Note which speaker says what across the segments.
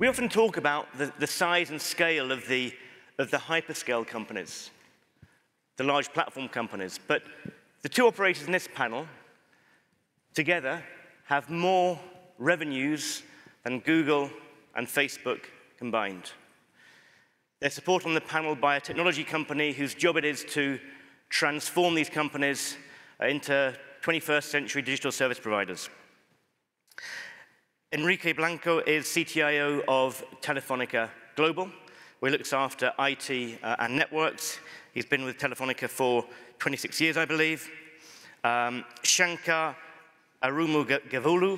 Speaker 1: We often talk about the size and scale of the hyperscale companies, the large platform companies, but the two operators in this panel together have more revenues than Google and Facebook combined. They're supported on the panel by a technology company whose job it is to transform these companies into 21st century digital service providers. Enrique Blanco is CTIO of Telefonica Global, where he looks after IT and networks. He's been with Telefonica for 26 years, I believe. Shankar Arumugavelu.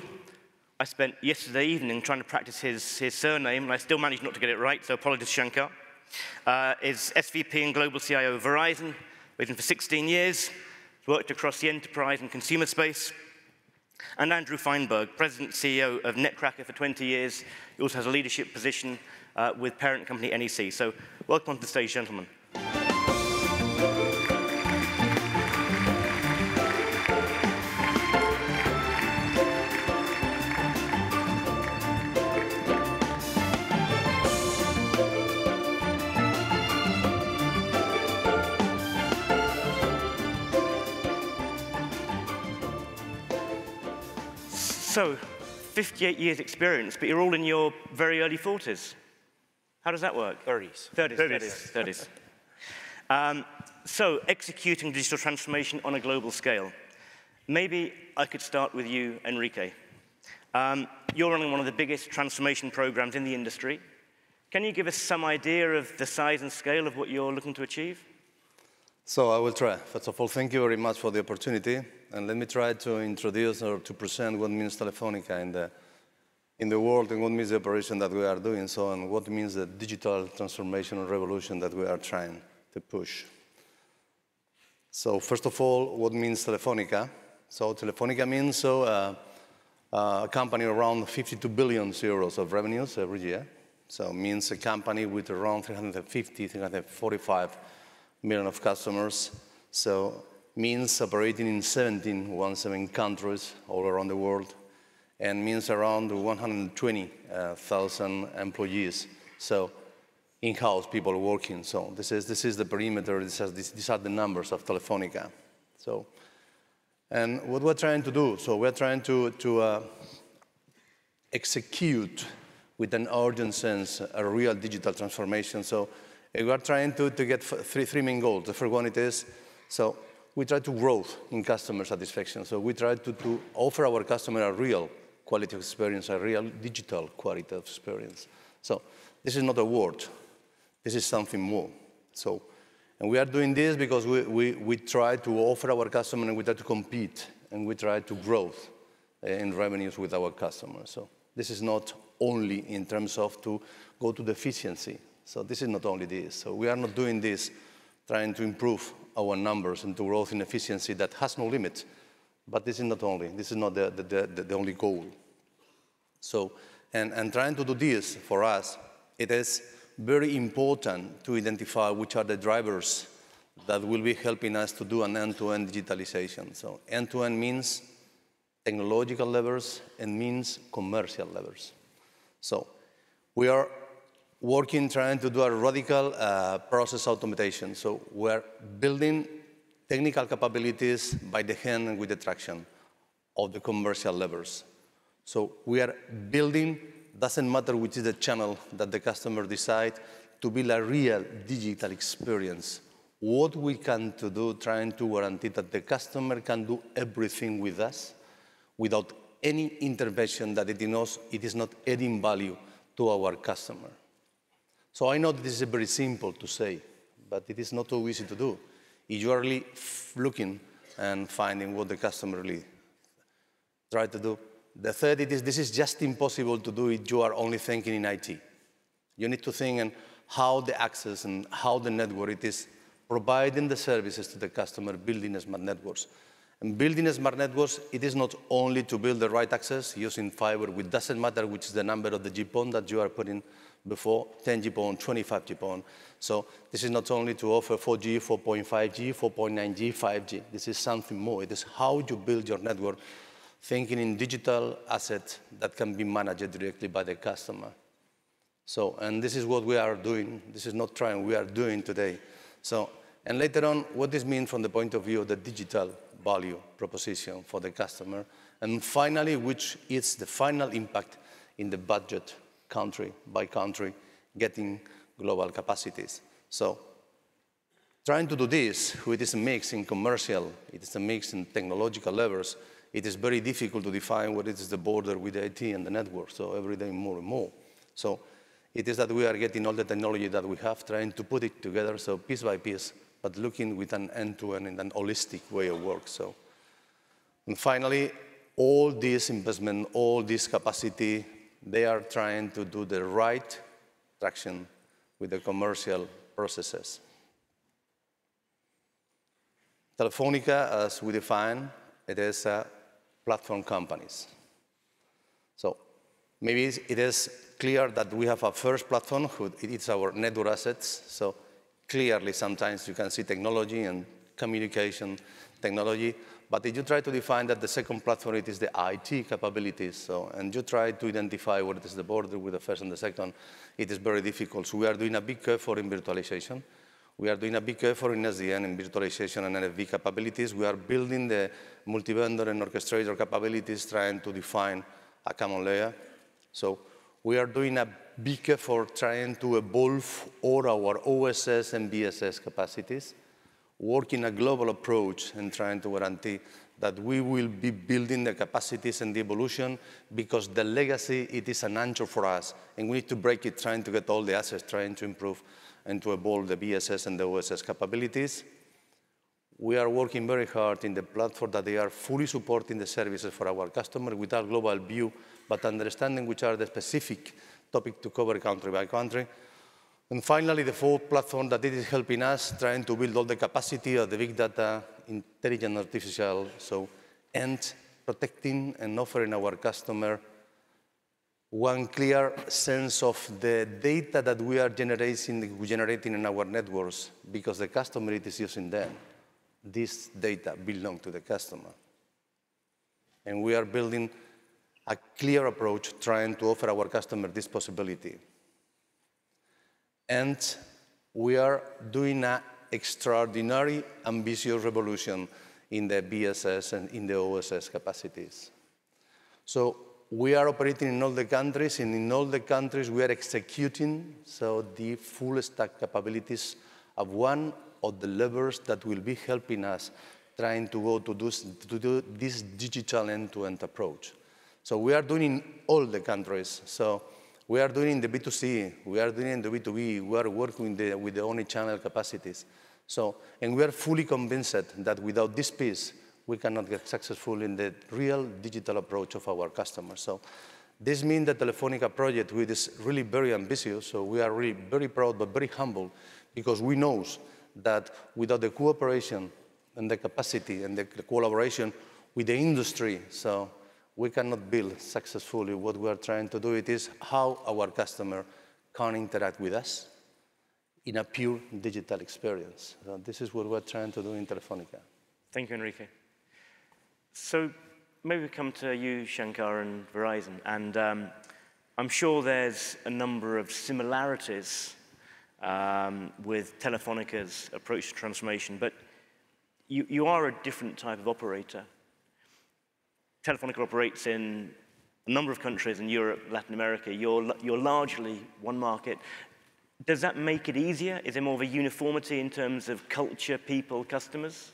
Speaker 1: I spent yesterday evening trying to practice his surname, and I still managed not to get it right, so apologies, Shankar. Is SVP and Global CIO of Verizon, with him for 16 years. Worked across the enterprise and consumer space. And Andrew Feinberg, President CEO of Netcracker for 20 years. He also has a leadership position with parent company NEC. So welcome to the stage, gentlemen. So, 58 years experience, but you're all in your very early 40s. How does that work?
Speaker 2: 30s.
Speaker 1: 30s. So, executing digital transformation on a global scale. Maybe I could start with you, Enrique. You're running one of the biggest transformation programs in the industry. Can you give us some idea of the size and scale of what you're looking to achieve?
Speaker 3: So I will try. First of all, thank you very much for the opportunity. And let me try to introduce or to present what means Telefonica in the world and what means the operation that we are doing, so and what means the digital transformation and revolution that we are trying to push. So first of all, what means Telefonica? So Telefonica means a company around 52 billion euros of revenues every year. So it means a company with around 350, 345 million of customers. So means operating in 17 countries all around the world, and means around 120,000 employees. So in-house people working. So this is the perimeter. These are the numbers of Telefonica. So, and what we're trying to do, so we're trying to execute with an urgent sense a real digital transformation. So we are trying to get three main goals. The first one it is, so we try to grow in customer satisfaction. So we try to offer our customer a real quality of experience, a real digital quality of experience. So this is not a word. This is something more. So, and we are doing this because we try to offer our customer and we try to compete and we try to grow in revenues with our customers. So this is not only in terms of to go to the efficiency. So this is not only this. So we are not doing this trying to improve our numbers and to growth in efficiency that has no limit. But this is not the only goal. So, and trying to do this for us, it is very important to identify which are the drivers that will be helping us to do an end-to-end digitalization. So end-to-end means technological levers and means commercial levers. So we are working, trying to do a radical process automation. So we're building technical capabilities by the hand and with the traction of the commercial levers. So we are building, doesn't matter which is the channel that the customer decide, to build a real digital experience. What we can to do, trying to guarantee that the customer can do everything with us without any intervention that it is not adding value to our customer. So I know that this is very simple to say, but it is not so easy to do. If you are really looking and finding what the customer really try to do. The third is this is just impossible to do if you are only thinking in IT. You need to think in how the access and how the network it is providing the services to the customer, building smart networks. And building smart networks, it is not only to build the right access using fiber, which doesn't matter which is the number of the GPON that you are putting before, 10 GPON, 25 GPON. So this is not only to offer 4G, 4.5G, 4.9G, 5G. This is something more. It is how you build your network, thinking in digital assets that can be managed directly by the customer. So, and this is what we are doing. This is not trying, we are doing today. So, and later on, what this means from the point of view of the digital value proposition for the customer. And finally, which is the final impact in the budget, country by country, getting global capacities. So, trying to do this, it is a mix in commercial, it is a mix in technological levels. It is very difficult to define what is the border with the IT and the network, so every day more and more. So it is that we are getting all the technology that we have, trying to put it together, so piece by piece, but looking with an end-to-end and an holistic way of work. So, and finally, all this investment, all this capacity, they are trying to do the right traction with the commercial processes. Telefonica, as we define, it is platform companies. So maybe it is clear that we have a first platform, it's our network assets. So clearly, sometimes you can see technology and communication technology. But if you try to define that the second platform, it is the IT capabilities. So, and you try to identify what is the border with the first and the second, it is very difficult. So we are doing a big effort in virtualization. We are doing a big effort in SDN, in virtualization and NFV capabilities. We are building the multi-vendor and orchestrator capabilities, trying to define a common layer. So we are doing a big effort trying to evolve all our OSS and BSS capacities, working a global approach and trying to guarantee that we will be building the capacities and the evolution, because the legacy, it is an anchor for us, and we need to break it, trying to get all the assets, trying to improve and to evolve the BSS and the OSS capabilities. We are working very hard in the platform that they are fully supporting the services for our customers with our global view, but understanding which are the specific topics to cover country by country. And finally, the fourth platform that it is helping us, trying to build all the capacity of the big data, intelligent artificial, and protecting and offering our customer one clear sense of the data that we are generating in our networks, because the customer is using them. This data belongs to the customer. And we are building a clear approach, trying to offer our customer this possibility. And we are doing an extraordinary, ambitious revolution in the BSS and in the OSS capacities. So we are operating in all the countries, and in all the countries we are executing the full stack capabilities of one of the levers that will be helping us trying to go to do this digital end-to-end approach. So we are doing in all the countries. So we are doing in the B2C, we are doing in the B2B, we are working with the omni-channel capacities. So, and we are fully convinced that without this piece, we cannot get successful in the real digital approach of our customers. So this means the Telefonica project, which is really very ambitious, so we are really very proud but very humble, because we know that without the cooperation and the capacity and the collaboration with the industry, so we cannot build successfully what we are trying to do. It is how our customer can interact with us in a pure digital experience. So this is what we're trying to do in Telefonica.
Speaker 1: Thank you, Enrique. So maybe we come to you, Shankar, and Verizon. And I'm sure there's a number of similarities with Telefonica's approach to transformation, but you are a different type of operator. Telefonica operates in a number of countries in Europe, Latin America. You're largely one market. Does that make it easier? Is there more of a uniformity in terms of culture, people, customers?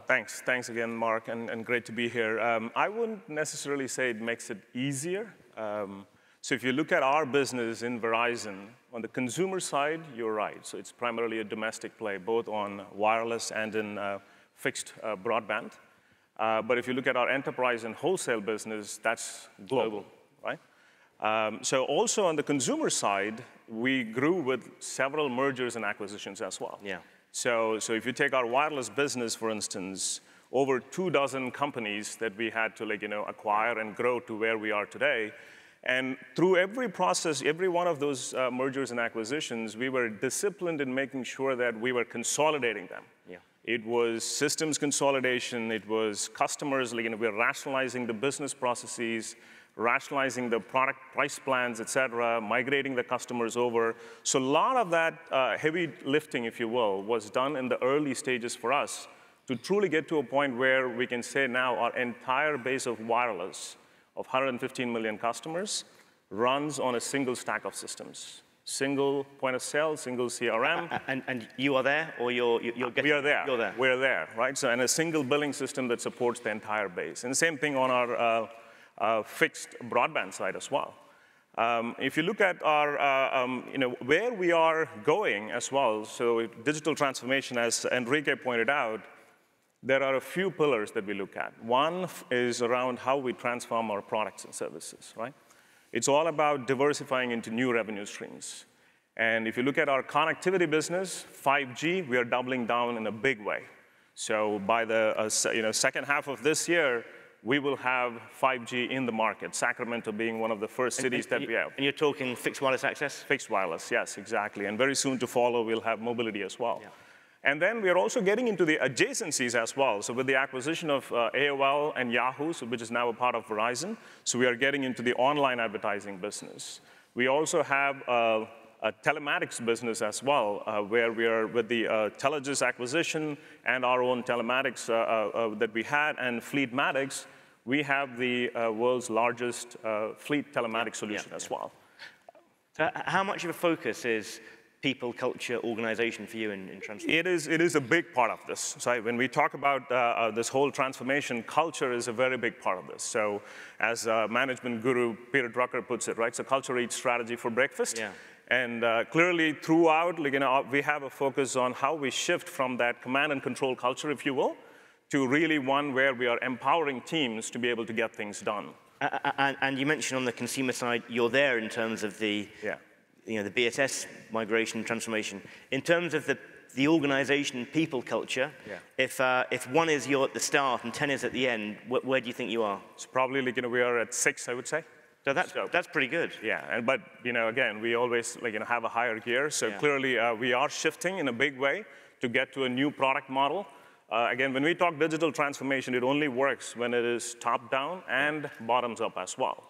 Speaker 2: Thanks again, Mark, and great to be here. I wouldn't necessarily say it makes it easier. So if you look at our business in Verizon, on the consumer side, you're right. So it's primarily a domestic play, both on wireless and in fixed broadband. But if you look at our enterprise and wholesale business, that's global, right? So also on the consumer side, we grew with several mergers and acquisitions as well.
Speaker 1: Yeah.
Speaker 2: So if you take our wireless business, for instance, over 24 companies that we had to acquire and grow to where we are today. And through every process, every one of those mergers and acquisitions, we were disciplined in making sure that we were consolidating them.
Speaker 1: Yeah.
Speaker 2: It was systems consolidation. It was customers, we were rationalizing the business processes. rationalizing the product price plans, et cetera, migrating the customers over. So a lot of that heavy lifting, if you will, was done in the early stages for us to truly get to a point where we can say now our entire base of wireless of 115 million customers runs on a single stack of systems. Single point of sale, single CRM.
Speaker 1: And you are there, or you're getting...
Speaker 2: We are there.
Speaker 1: You're there.
Speaker 2: We're there, right? So, and a single billing system that supports the entire base. And the same thing on our fixed broadband side as well. If you look at our, where we are going as well, so digital transformation, as Enrique pointed out, there are a few pillars that we look at. One is around how we transform our products and services, right? It's all about diversifying into new revenue streams. And if you look at our connectivity business, 5G, we are doubling down in a big way. So by the second half of this year, we will have 5G in the market, Sacramento being one of the first cities that we have.
Speaker 1: And you're talking fixed wireless access?
Speaker 2: Fixed wireless, yes, exactly. And very soon to follow, we'll have mobility as well.
Speaker 1: Yeah.
Speaker 2: And then we are also getting into the adjacencies as well. So with the acquisition of AOL and Yahoo, which is now a part of Verizon, so we are getting into the online advertising business. We also have a telematics business as well, where we are with the Telegis acquisition and our own telematics that we had, and Fleetmatics, we have the world's largest fleet telematics solution as well.
Speaker 1: So how much of a focus is people, culture, organization for you in transformation?
Speaker 2: It is a big part of this. So when we talk about this whole transformation, culture is a very big part of this. So as management guru Peter Drucker puts it, right? So culture eats strategy for breakfast.
Speaker 1: Yeah.
Speaker 2: And clearly throughout, we have a focus on how we shift from that command and control culture, if you will, to really one where we are empowering teams to be able to get things done.
Speaker 1: And you mentioned on the consumer side, you're there in terms of the the BSS migration transformation. In terms of the organization, people culture, if 1 is you're at the start and 10 is at the end, where do you think you are?
Speaker 2: It's probably we are at 6, I would say.
Speaker 1: So that's pretty good.
Speaker 2: Yeah, but again, we always have a higher gear. So clearly, we are shifting in a big way to get to a new product model. Again, when we talk digital transformation, it only works when it is top-down and bottoms-up as well.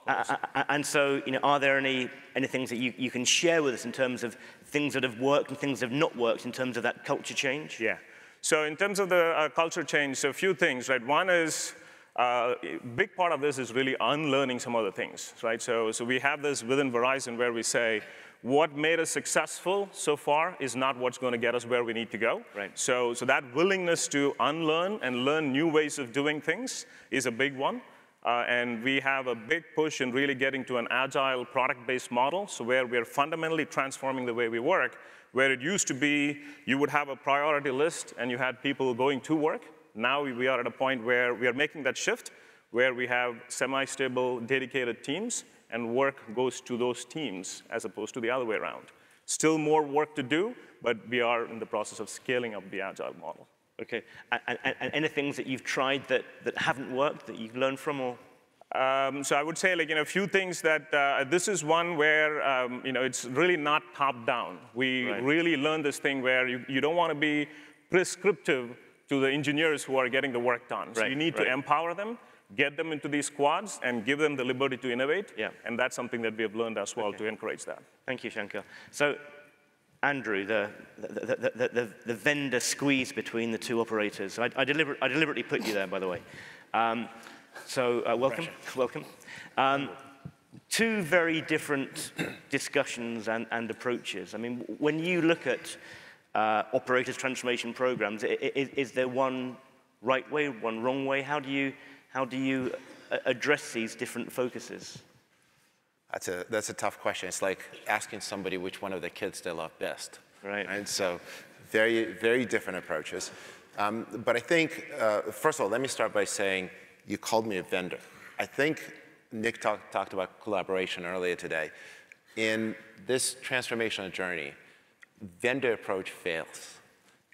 Speaker 1: And so, are there any things that you can share with us in terms of things that have worked and things that have not worked in terms of that culture change?
Speaker 2: Yeah. So in terms of the culture change, so a few things, right? One is, a big part of this is really unlearning some other things, right? So we have this within Verizon where we say, what made us successful so far is not what's going to get us where we need to go.
Speaker 1: Right.
Speaker 2: So that willingness to unlearn and learn new ways of doing things is a big one. And we have a big push in really getting to an agile product-based model, so where we're fundamentally transforming the way we work, where it used to be you would have a priority list and you had people going to work. Now we are at a point where we are making that shift, where we have semi-stable, dedicated teams, and work goes to those teams as opposed to the other way around. Still more work to do, but we are in the process of scaling up the agile model.
Speaker 1: Okay, and any things that you've tried that haven't worked that you've learned from, or?
Speaker 2: So I would say a few things that this is one where it's really not top down. We really learned this thing where you don't want to be prescriptive to the engineers who are getting the work done. So you need to empower them, get them into these squads, and give them the liberty to innovate. Yeah. And that's something that we have learned as well to encourage that.
Speaker 1: Thank you, Shankar. So, Andrew, the vendor squeeze between the two operators. I deliberately put you there, by the way. Welcome. Welcome. Two very different discussions and approaches. I mean, when you look at operators' transformation programs, is there one right way, one wrong way? How do you address these different focuses?
Speaker 4: That's a tough question. It's like asking somebody which one of their kids they love best.
Speaker 1: Right.
Speaker 4: And so very, very different approaches. But I think, first of all, let me start by saying you called me a vendor. I think Nick talked about collaboration earlier today. In this transformational journey, vendor approach fails.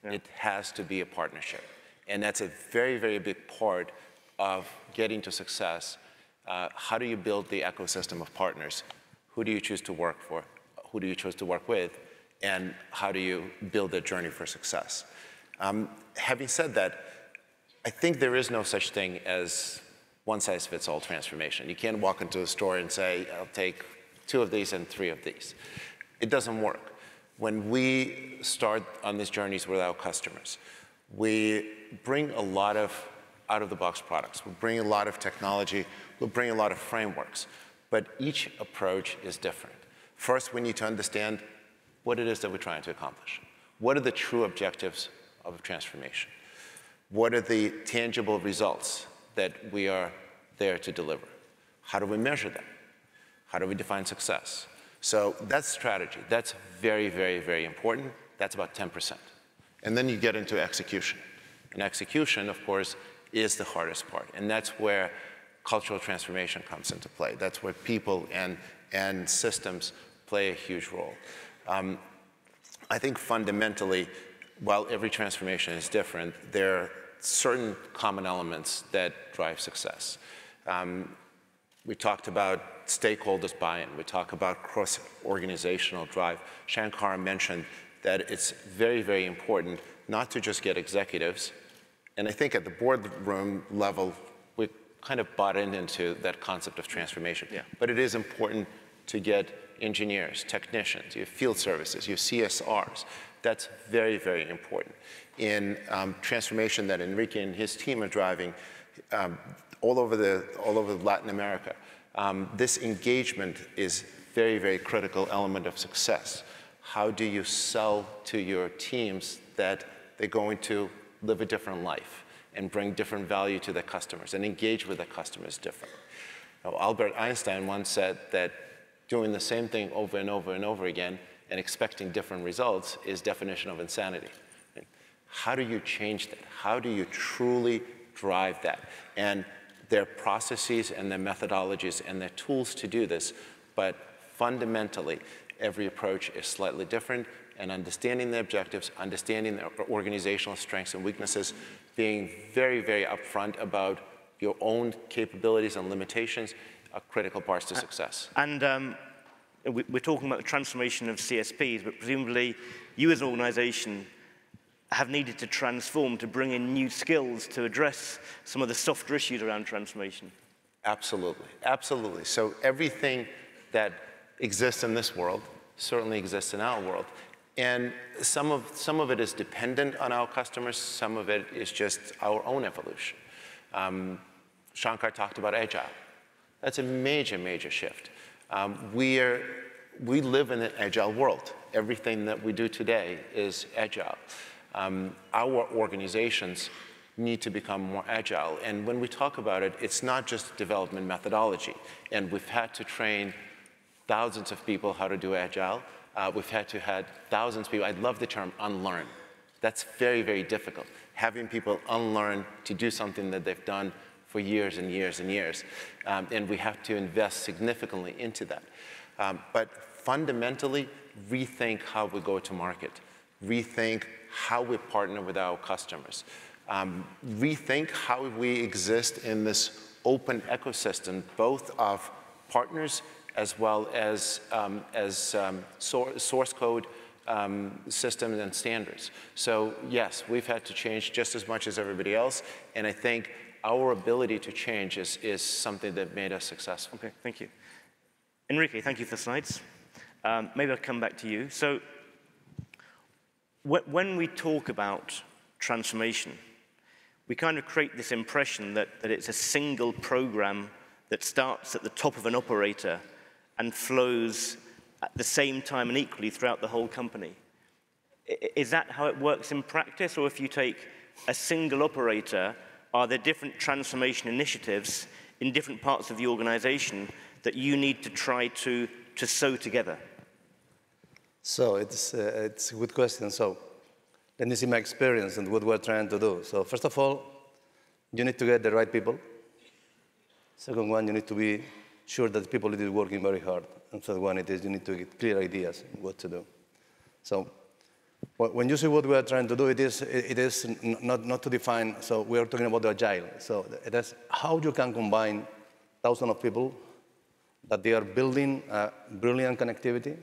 Speaker 4: Yeah. It has to be a partnership. And that's a very, very big part of getting to success. How do you build the ecosystem of partners? Who do you choose to work for? Who do you choose to work with? And how do you build a journey for success? Having said that, I think there is no such thing as one-size-fits-all transformation. You can't walk into a store and say, I'll take 2 of these and 3 of these. It doesn't work. When we start on these journeys with our customers, we bring a lot of out-of-the-box products. We bring a lot of technology. We bring a lot of frameworks. But each approach is different. First, we need to understand what it is that we're trying to accomplish. What are the true objectives of a transformation? What are the tangible results that we are there to deliver? How do we measure them? How do we define success? So that's strategy. That's very, very, very important. That's about 10%. And then you get into execution. And execution, of course, is the hardest part. And that's where cultural transformation comes into play. That's where people and systems play a huge role. I think fundamentally, while every transformation is different, there are certain common elements that drive success. We talked about stakeholders buy-in. We talk about cross-organizational drive. Shankar mentioned that it's very, very important not to just get executives. And I think at the boardroom level, we kind of bought into that concept of transformation. Yeah. But it is important to get engineers, technicians, you have field services, you have CSRs. That's very, very important. In transformation that Enrique and his team are driving all over Latin America, this engagement is very, very critical element of success. How do you sell to your teams that they're going to live a different life and bring different value to their customers and engage with their customers differently? Now, Albert Einstein once said that doing the same thing over and over and over again and expecting different results is definition of insanity. How do you change that? How do you truly drive that? And there are processes and their methodologies and their tools to do this, but fundamentally, every approach is slightly different, and understanding the objectives, understanding the organizational strengths and weaknesses, being very, very upfront about your own capabilities and limitations are critical parts to success.
Speaker 1: And we're talking about the transformation of CSPs, but presumably you as an organization have needed to transform to bring in new skills to address some of the softer issues around transformation.
Speaker 4: Absolutely, absolutely. So everything that exists in this world certainly exists in our world. And some of it is dependent on our customers, some of it is just our own evolution. Shankar talked about agile. That's a major, major shift. We live in an agile world. Everything that we do today is agile. Our organizations need to become more agile. And when we talk about it, it's not just development methodology. And we've had to train thousands of people how to do agile. We've had to have thousands of people. I love the term unlearn. That's very, very difficult. Having people unlearn to do something that they've done for years and years and years. And we have to invest significantly into that. But fundamentally, rethink how we go to market. Rethink how we partner with our customers. Rethink how we exist in this open ecosystem, both of partners as well as source code systems and standards. So yes, we've had to change just as much as everybody else, and I think our ability to change is something that made us successful.
Speaker 1: Okay, thank you. Enrique, thank you for the slides. Maybe I'll come back to you. So when we talk about transformation, we kind of create this impression that it's a single program that starts at the top of an operator and flows at the same time and equally throughout the whole company. Is that how it works in practice? Or if you take a single operator, are there different transformation initiatives in different parts of the organization that you need to try to sew together?
Speaker 3: So it's a good question. So let me see my experience and what we're trying to do. So first of all, you need to get the right people. Second one, you need to be sure that people are working very hard. And third one, you need to get clear ideas on what to do. So when you see what we are trying to do, it is not to define, so we are talking about the agile. So it is how you can combine thousands of people that they are building brilliant connectivity.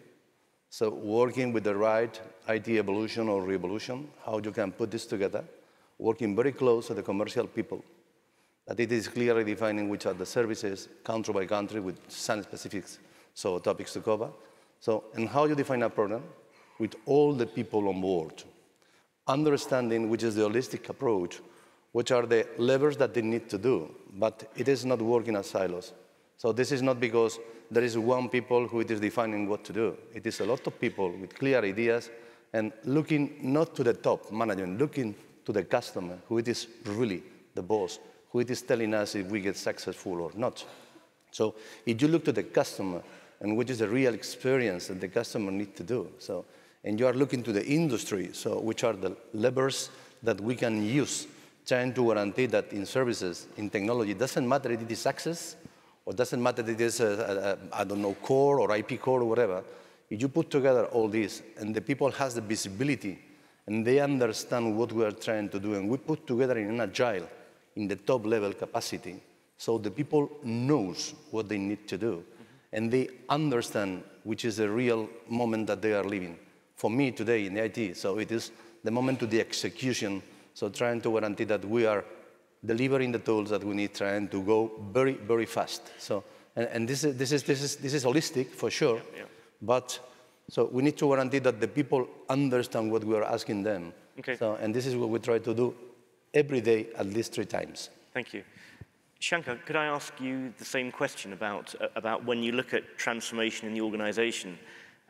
Speaker 3: So working with the right IT evolution or revolution, how you can put this together, working very close with the commercial people that it is clearly defining which are the services, country by country, with some specifics, so topics to cover. So, and how you define a program with all the people on board, understanding which is the holistic approach, which are the levers that they need to do, but it is not working as silos. So this is not because there is one people who is defining what to do. It is a lot of people with clear ideas and looking not to the top management, looking to the customer, who it is really the boss, who it is telling us if we get successful or not. So if you look to the customer and which is the real experience that the customer needs to do, so, and you are looking to the industry, so which are the levers that we can use, trying to guarantee that in services, in technology, it doesn't matter if it is access, or doesn't matter if it is, I don't know, core or IP core or whatever. If you put together all this and the people has the visibility and they understand what we are trying to do and we put together in an agile, in the top level capacity, so the people knows what they need to do and they understand which is the real moment that they are living. For me today in the IT, so it is the moment to the execution, so trying to guarantee that we are delivering the tools that we need, trying to go very, very fast. So, and this is holistic for sure, but so we need to guarantee that the people understand what we are asking them. Okay. So, and this is what we try to do every day, at least 3 times.
Speaker 1: Thank you. Shankar, could I ask you the same question about when you look at transformation in the organization?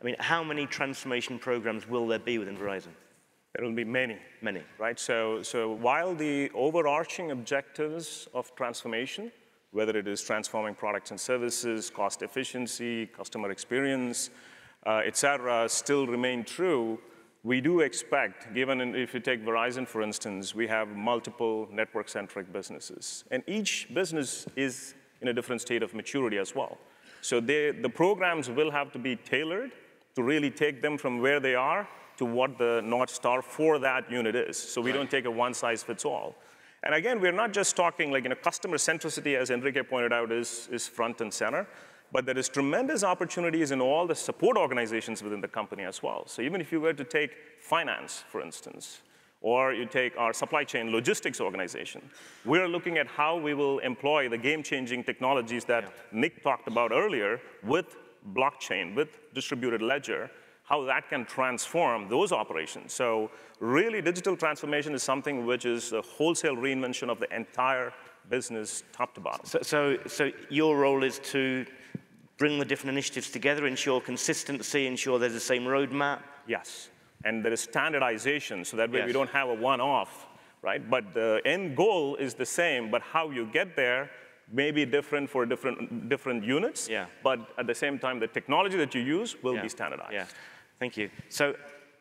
Speaker 1: I mean, how many transformation programs will there be within Verizon?
Speaker 2: There will be many.
Speaker 1: Many.
Speaker 2: Right? So while the overarching objectives of transformation, whether it is transforming products and services, cost efficiency, customer experience, et cetera, still remain true, we do expect, given if you take Verizon, for instance, we have multiple network-centric businesses. And each business is in a different state of maturity as well. So the programs will have to be tailored to really take them from where they are to what the North Star for that unit is. So we don't take a one-size-fits-all. And again, we're not just talking like, customer centricity, as Enrique pointed out, is front and center, but there is tremendous opportunities in all the support organizations within the company as well. So even if you were to take finance, for instance, or you take our supply chain logistics organization, we're looking at how we will employ the game-changing technologies that Nick talked about earlier with blockchain, with distributed ledger, how that can transform those operations. So really, digital transformation is something which is a wholesale reinvention of the entire business, top to bottom.
Speaker 1: So your role is to bring the different initiatives together, ensure consistency, ensure there's the same roadmap?
Speaker 2: Yes, and there is standardization, so that way we don't have a one-off, right? But the end goal is the same, but how you get there may be different for different units, but at the same time, the technology that you use will be standardized.
Speaker 1: Yeah. Thank you. So,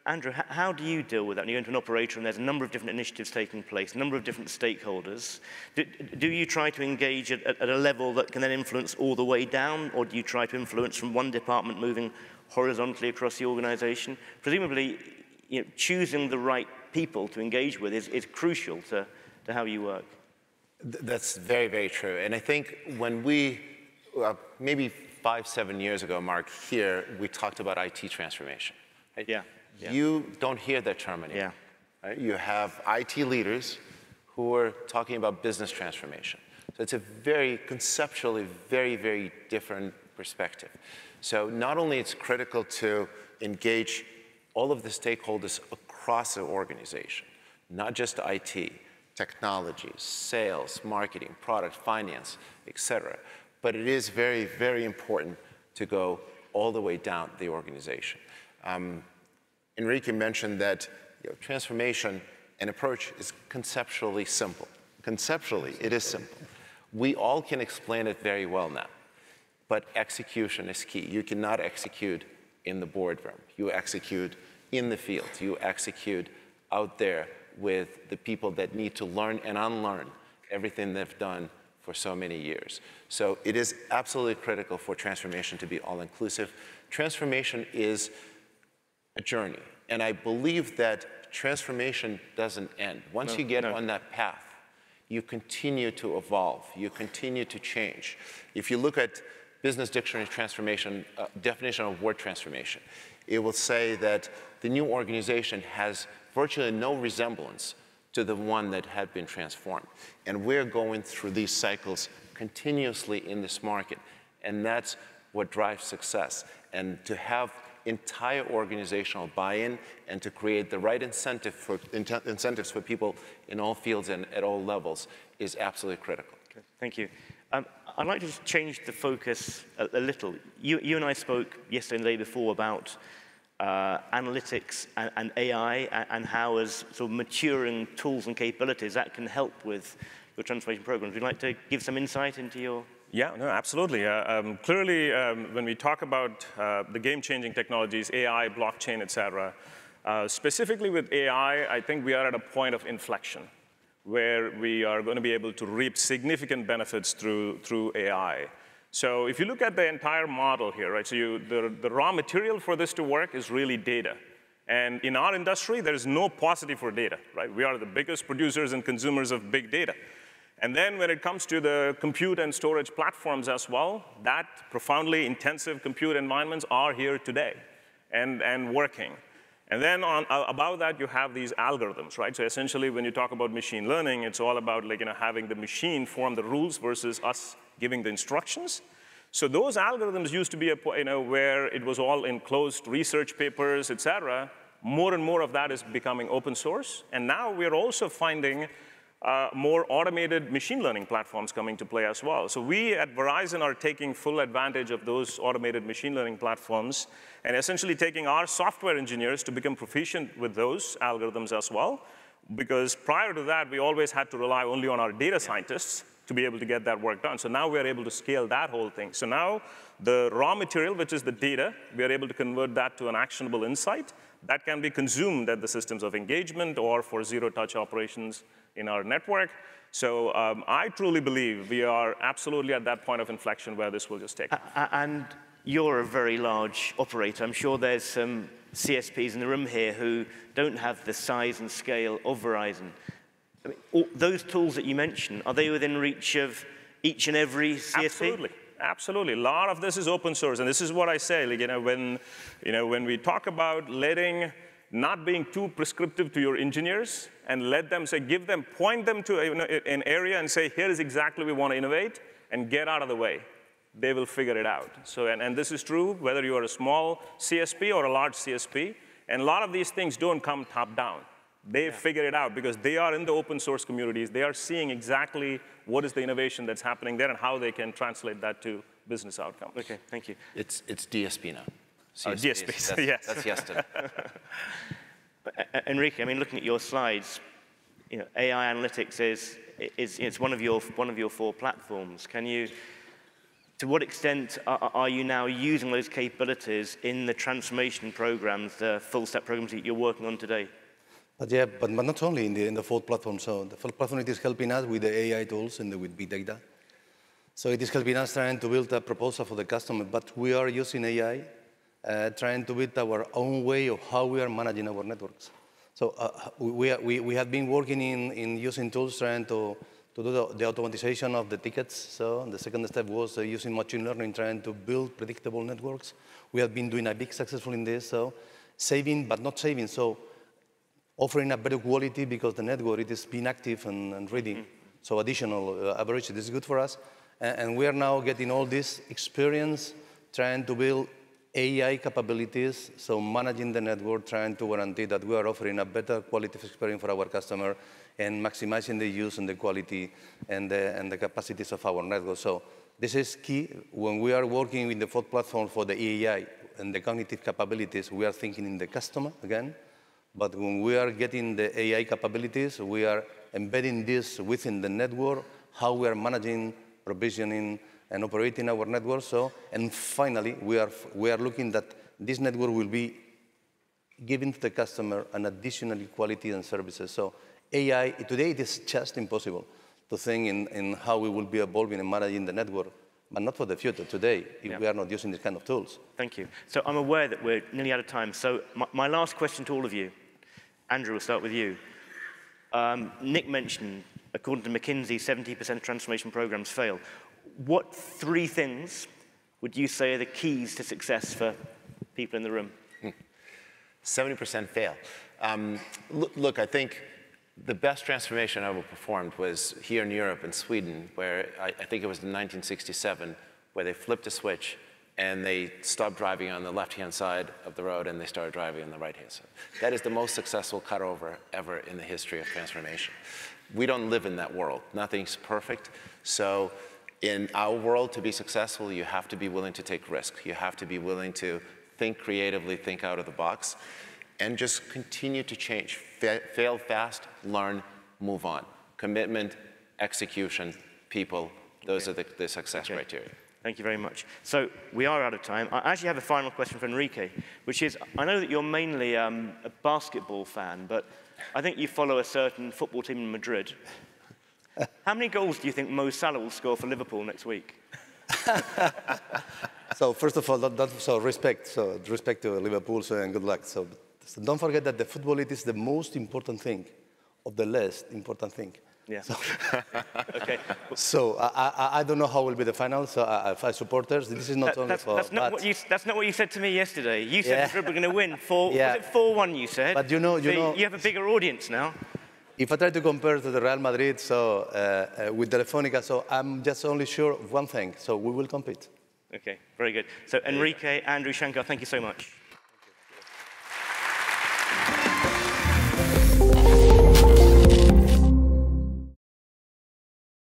Speaker 1: Andrew, how do you deal with that? When you go into an operator and there's a number of different initiatives taking place, a number of different stakeholders. Do you try to engage at a level that can then influence all the way down, or do you try to influence from one department moving horizontally across the organization? Presumably, choosing the right people to engage with is crucial to how you work.
Speaker 4: That's very, very true. And I think when we, maybe 5-7 years ago, Mark, here, we talked about IT transformation. Right? Yeah. You don't hear that term anymore. Right? You have IT leaders who are talking about business transformation. So it's a very, conceptually, very, very different perspective. So not only it's critical to engage all of the stakeholders across the organization, not just IT, technology, sales, marketing, product, finance, et cetera. But it is very, very important to go all the way down the organization. Enrique mentioned that transformation and approach is conceptually simple. Conceptually, it is simple. We all can explain it very well now, but execution is key. You cannot execute in the boardroom. You execute in the field. You execute out there with the people that need to learn and unlearn everything they've done for so many years. So it is absolutely critical for transformation to be all-inclusive. Transformation is a journey, and I believe that transformation doesn't end. Once you get on that path, you continue to evolve, you continue to change. If you look at Business Dictionary transformation, definition of word transformation, it will say that the new organization has virtually no resemblance to the one that had been transformed. And we're going through these cycles continuously in this market. And that's what drives success. And to have entire organizational buy-in and to create the right incentives for people in all fields and at all levels is absolutely critical.
Speaker 1: Okay, thank you. I'd like to just change the focus a little. You and I spoke yesterday and the day before about analytics and AI and how, as sort of maturing tools and capabilities, that can help with your transformation programs. Would you like to give some insight into your?
Speaker 2: Yeah, no, absolutely. Clearly, when we talk about the game-changing technologies, AI, blockchain, et cetera, specifically with AI, I think we are at a point of inflection where we are going to be able to reap significant benefits through AI. So if you look at the entire model here, right, so the raw material for this to work is really data. And in our industry, there is no paucity for data, right? We are the biggest producers and consumers of big data. And then when it comes to the compute and storage platforms as well, that profoundly intensive compute environments are here today and working. And then above that, you have these algorithms, right? So essentially, when you talk about machine learning, it's all about having the machine form the rules versus us giving the instructions. So those algorithms used to be where it was all in closed research papers, et cetera. More and more of that is becoming open source. And now we're also finding more automated machine learning platforms coming to play as well. So we at Verizon are taking full advantage of those automated machine learning platforms and essentially taking our software engineers to become proficient with those algorithms as well. Because prior to that, we always had to rely only on our data scientists to be able to get that work done. So now we're able to scale that whole thing. So now the raw material, which is the data, we are able to convert that to an actionable insight that can be consumed at the systems of engagement or for zero-touch operations in our network. So I truly believe we are absolutely at that point of inflection where this will just take off.
Speaker 1: And you're a very large operator. I'm sure there's some CSPs in the room here who don't have the size and scale of Verizon. I mean, those tools that you mentioned, are they within reach of each and every CSP?
Speaker 2: Absolutely. Absolutely. A lot of this is open source. And this is what I say, when we talk about not being too prescriptive to your engineers and let them point them to an area and say, here is exactly we want to innovate and get out of the way. They will figure it out. So, and this is true whether you are a small CSP or a large CSP. And a lot of these things don't come top down. They figure it out because they are in the open source communities. They are seeing exactly what is the innovation that's happening there and how they can translate that to business outcomes.
Speaker 1: Okay, thank you.
Speaker 4: It's DSP now.
Speaker 2: DSP, yes.
Speaker 4: That's yesterday.
Speaker 1: Enrique, I mean, looking at your slides, AI analytics is one of your 4 platforms. To what extent are you now using those capabilities in the transformation programs, the full stack programs that you're working on today?
Speaker 3: But not only in the 4 platform. So the 4 platform, it is helping us with the AI tools and with big data. So it is helping us trying to build a proposal for the customer. But we are using AI, trying to build our own way of how we are managing our networks. So we have been working in using tools trying to do the automatization of the tickets. So the second step was using machine learning, trying to build predictable networks. We have been doing a big successful in this. So saving, but not saving. So offering a better quality because the network, it is being active and reading. So additional average, this is good for us. And we are now getting all this experience trying to build AI capabilities, so managing the network, trying to guarantee that we are offering a better quality of experience for our customer and maximizing the use and the quality and the capacities of our network. So this is key. When we are working with the 4th platform for the AI and the cognitive capabilities, we are thinking in the customer again. But when we are getting the AI capabilities, we are embedding this within the network, how we are managing, provisioning, and operating our network. So, and finally, we are looking that this network will be giving to the customer an additional quality and services. So AI, today it is just impossible to think in how we will be evolving and managing the network, but not for the future, today, if we are not using these kind of tools.
Speaker 1: Thank you. So I'm aware that we're nearly out of time. So my last question to all of you, Andrew, we'll start with you. Nick mentioned, according to McKinsey, 70% of transformation programs fail. What 3 things would you say are the keys to success for people in the room?
Speaker 4: 70% fail. Look, I think The best transformation I ever performed was here in Europe, in Sweden, where I think it was in 1967, where they flipped a switch and they stopped driving on the left-hand side of the road and they started driving on the right-hand side. That is the most successful cutover ever in the history of transformation. We don't live in that world. Nothing's perfect. So in our world, to be successful, you have to be willing to take risks. You have to be willing to think creatively, think out of the box, and just continue to change. Fail fast, learn, move on. Commitment, execution, people, those are the success criteria.
Speaker 1: Thank you very much. So we are out of time. I actually have a final question for Enrique, which is, I know that you're mainly a basketball fan, but I think you follow a certain football team in Madrid. How many goals do you think Mo Salah will score for Liverpool next week?
Speaker 3: So first of all, respect to Liverpool, and good luck. So don't forget that the football is the most important thing, of the least important thing.
Speaker 1: Yeah.
Speaker 3: So,
Speaker 1: okay.
Speaker 3: So I don't know how will be the final. So for supporters, this is not only for.
Speaker 1: That's not what you said to me yesterday. You said Madrid were going to win. Was it 4-1? You said.
Speaker 3: But you know,
Speaker 1: you have a bigger audience now.
Speaker 3: If I try to compare to the Real Madrid, with Telefonica, so I'm just only sure of one thing. So we will compete.
Speaker 1: Okay, very good. So Enrique, Andrew, Shankar, thank you so much.